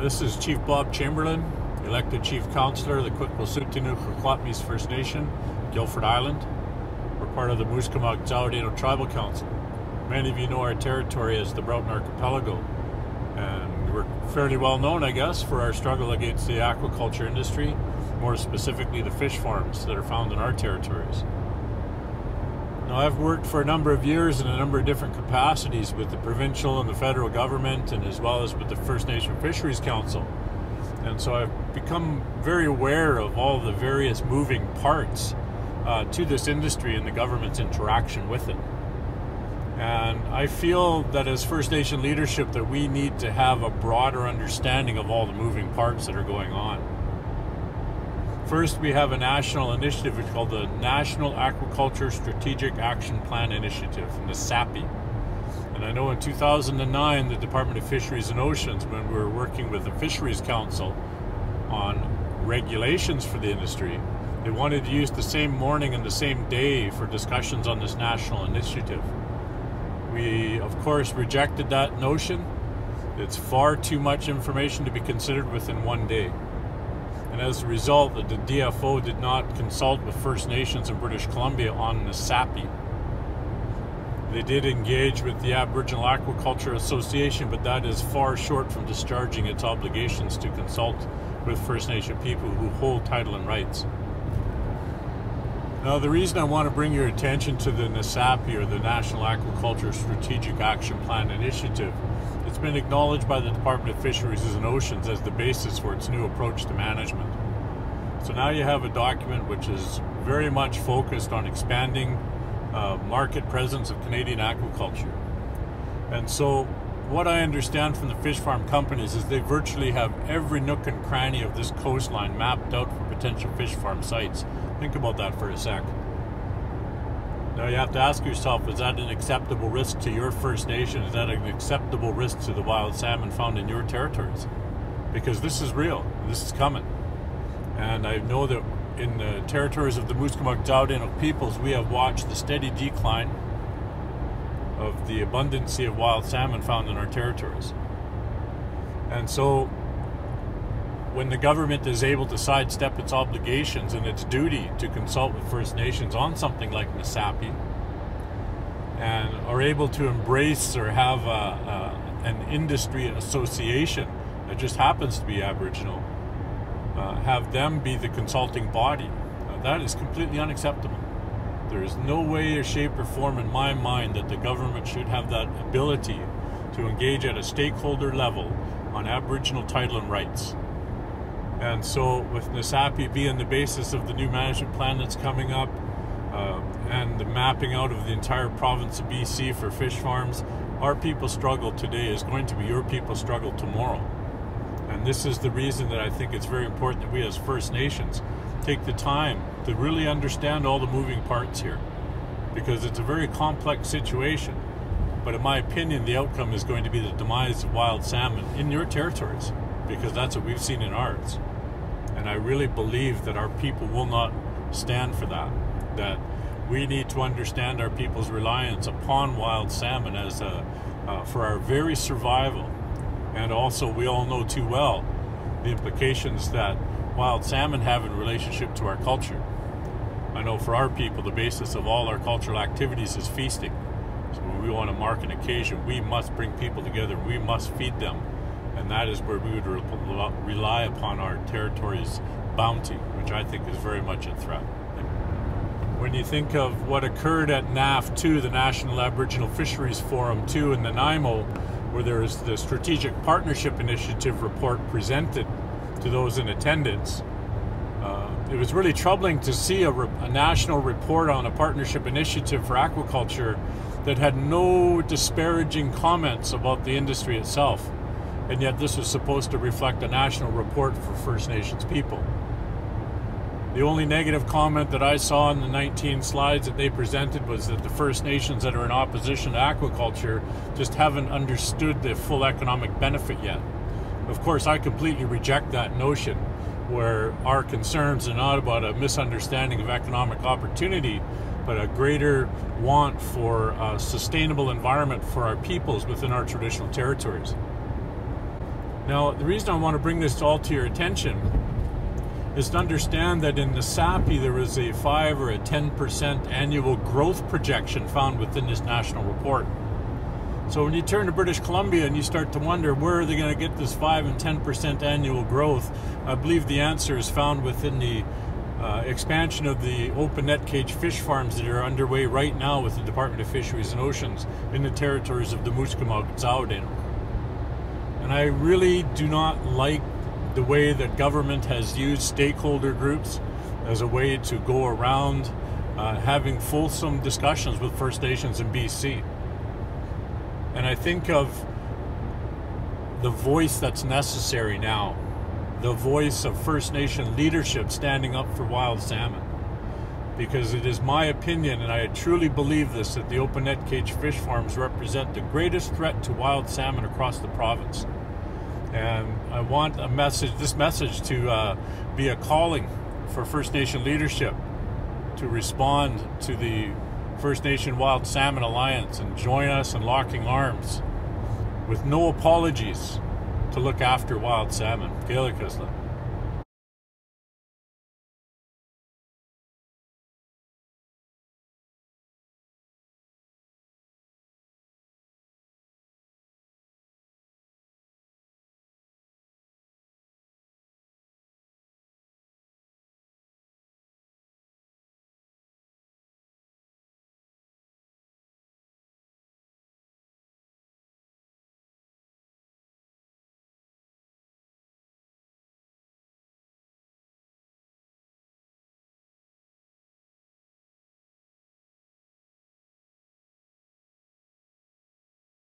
This is Chief Bob Chamberlain, elected Chief Councillor of the Aquaculture First Nation, Guilford Island. We're part of the Musqueam Tribal Council. Many of you know our territory as the Broughton Archipelago, and we're fairly well known, I guess, for our struggle against the aquaculture industry, more specifically the fish farms that are found in our territories. Now, I've worked for a number of years in a number of different capacities with the provincial and the federal government, and as well as with the First Nation Fisheries Council. And so I've become very aware of all the various moving parts to this industry and the government's interaction with it. And I feel that as First Nation leadership that we need to have a broader understanding of all the moving parts that are going on. First, we have a national initiative called the National Aquaculture Strategic Action Plan Initiative, NASAPI. And I know in 2009, the Department of Fisheries and Oceans, when we were working with the Fisheries Council on regulations for the industry, they wanted to use the same morning and the same day for discussions on this national initiative. We, of course, rejected that notion. It's far too much information to be considered within one day. And as a result, the DFO did not consult with First Nations in British Columbia on NASAPI. They did engage with the Aboriginal Aquaculture Association, but that is far short from discharging its obligations to consult with First Nation people who hold title and rights. Now, the reason I want to bring your attention to the NASAPI, or the National Aquaculture Strategic Action Plan Initiative, it's been acknowledged by the Department of Fisheries and Oceans as the basis for its new approach to management. So now you have a document which is very much focused on expanding market presence of Canadian aquaculture. And so what I understand from the fish farm companies is they virtually have every nook and cranny of this coastline mapped out for potential fish farm sites. Think about that for a sec. Now you have to ask yourself, is that an acceptable risk to your First Nation? Is that an acceptable risk to the wild salmon found in your territories? Because this is real, this is coming. And I know that in the territories of the Musqueam peoples, we have watched the steady decline of the abundancy of wild salmon found in our territories. And so when the government is able to sidestep its obligations and its duty to consult with First Nations on something like NASAPI, and are able to embrace or have an industry association that just happens to be Aboriginal, have them be the consulting body, that is completely unacceptable. There is no way or shape or form in my mind that the government should have that ability to engage at a stakeholder level on Aboriginal title and rights. And so with NASAPI being the basis of the new management plan that's coming up, and the mapping out of the entire province of BC for fish farms, our people's struggle today is going to be your people's struggle tomorrow. And this is the reason that I think it's very important that we as First Nations take the time to really understand all the moving parts here, because it's a very complex situation. But in my opinion, the outcome is going to be the demise of wild salmon in your territories, because that's what we've seen in ours. And I really believe that our people will not stand for that. That we need to understand our people's reliance upon wild salmon as for our very survival. And also, we all know too well the implications that wild salmon have in relationship to our culture. I know for our people, the basis of all our cultural activities is feasting. So when we want to mark an occasion, we must bring people together. We must feed them. And that is where we would rely upon our territory's bounty, which I think is very much a threat. When you think of what occurred at NAF 2, the National Aboriginal Fisheries Forum 2 in Nanaimo, where there is the Strategic Partnership Initiative report presented to those in attendance, it was really troubling to see a national report on a partnership initiative for aquaculture that had no disparaging comments about the industry itself. And yet this was supposed to reflect a national report for First Nations people. The only negative comment that I saw in the 19 slides that they presented was that the First Nations that are in opposition to aquaculture just haven't understood the full economic benefit yet. Of course, I completely reject that notion, where our concerns are not about a misunderstanding of economic opportunity, but a greater want for a sustainable environment for our peoples within our traditional territories. Now, the reason I want to bring this all to your attention is to understand that in Nasapi there is a 5 or a 10% annual growth projection found within this national report. So when you turn to British Columbia and you start to wonder where are they going to get this 5 and 10% annual growth, I believe the answer is found within the expansion of the open net cage fish farms that are underway right now with the Department of Fisheries and Oceans in the territories of the Musqueam-Zaudeno. And I really do not like the way that government has used stakeholder groups as a way to go around having fulsome discussions with First Nations in BC. And I think of the voice that's necessary now, the voice of First Nation leadership standing up for wild salmon. Because it is my opinion, and I truly believe this, that the open net cage fish farms represent the greatest threat to wild salmon across the province. And I want this message to be a calling for First Nation leadership to respond to the First Nation Wild Salmon Alliance and join us in locking arms with no apologies to look after wild salmon. Gaelic Isla.